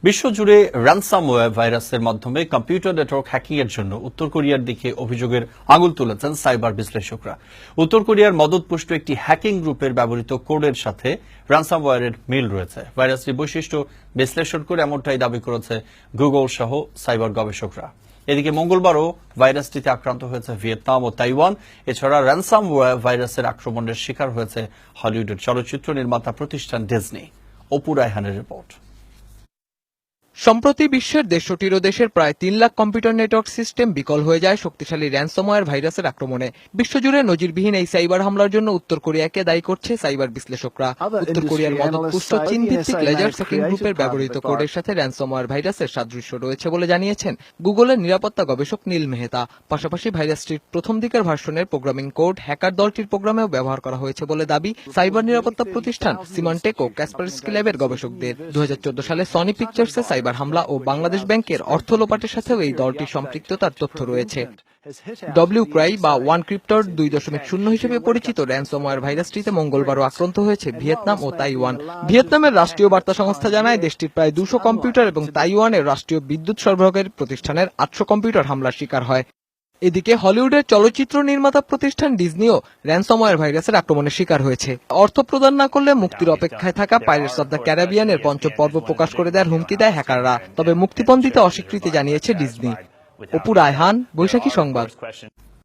বিশ্বজুড়ে র্যানসামওয়্যার ভাইরাসের মাধ্যমে কম্পিউটার নেটওয়ার্ক হ্যাকিং এর জন্য উত্তর কোরিয়ার দিকে অভিযোগের আঙুল তুলেছেন সাইবার বিশ্লেষকরা। উত্তর কোরিয়ার মদতপুষ্ট একটি হ্যাকিং গ্রুপের ব্যবহৃত কোডের সাথে র্যানসামওয়্যারের মিল রয়েছে। ভাইরাসটির বৈশিষ্ট্য বিশ্লেষণ করে এমনটাই দাবি করেছে গুগল সহ সাইবার গবেষকরা। এদিকে মঙ্গলবারও ভাইরাসটিতে আক্রান্ত হয়েছে ভিয়েতনাম ও তাইওয়ান। এছাড়া র্যানসামওয়্যার ভাইরাসের আক্রমণের শিকার হয়েছে হলিউডের চলচ্চিত্র নির্মাতা প্রতিষ্ঠান ডিজনি। অপু রায়হানের রিপোর্ট। সম্প্রতি বিশ্বের ৬৩ দেশের প্রায় ৩ লাখ কম্পিউটার নেটওয়ার্ক সিস্টেম বিকল হয়ে যায় শক্তিশালী র্যানসমওয়্যার ভাইরাসের আক্রমণে। বিশ্বজুড়ে নজিরবিহীন এই সাইবার হামলার জন্য উত্তর কোরিয়াকে দায়ী করছে সাইবার বিশ্লেষকরা। উত্তর কোরিয়ার মদতপুষ্ট চীন ভিত্তিক লেজার হ্যাকিং গ্রুপের ব্যবহৃত কোডের সাথে র্যানসমওয়্যার ভাইরাসের সাদৃশ্য রয়েছে বলে জানিয়েছেন গুগলের নিরাপত্তা গবেষক নীল মেহতা। পাশাপাশি ভাইরাসটির প্রথম দিকের ভার্সনের প্রোগ্রামিং কোড হ্যাকার দলটির প্রোগ্রামেও ব্যবহার করা হয়েছে বলে দাবি সাইবার নিরাপত্তা প্রতিষ্ঠান সিমানটেক ও কাসপারস্কি ল্যাবের গবেষকদের। ২০১৪ সালে সনি পিকচার্সে সাইবার হামলা ও বাংলাদেশ ব্যাংকের অর্থ লোপাটের সাথেও এই দলটির সম্পৃক্ততার তথ্য রয়েছে। ডব্লিউক্রাই বা ওয়ান ক্রিপ্টর ২.০ হিসেবে পরিচিত র্যানসমওয়্যার ভাইরাসটিতে মঙ্গলবারও আক্রান্ত হয়েছে ভিয়েতনাম ও তাইওয়ান। ভিয়েতনামের রাষ্ট্রীয় বার্তা সংস্থা জানায় দেশটির প্রায় ২০০ কম্পিউটার এবং তাইওয়ানের রাষ্ট্রীয় বিদ্যুৎ সরবরাহকারী প্রতিষ্ঠানের ৮০০ কম্পিউটার হামলার শিকার হয়। এদিকে হলিউডের চলচ্চিত্র নির্মাতা প্রতিষ্ঠান ডিজনিও র্যানসমওয়্যার ভাইরাসের আক্রমণের শিকার হয়েছে। অর্থ প্রদান না করলে মুক্তির অপেক্ষায় থাকা পাইরেটস অব দ্য ক্যারিবিয়ানের পঞ্চম পর্ব প্রকাশ করে দেওয়ার হুমকি দেয় হ্যাকাররা। তবে মুক্তিপণ দিতে অস্বীকৃতি জানিয়েছে ডিজনি। অপু রায়হান, বৈশাখী সংবাদ।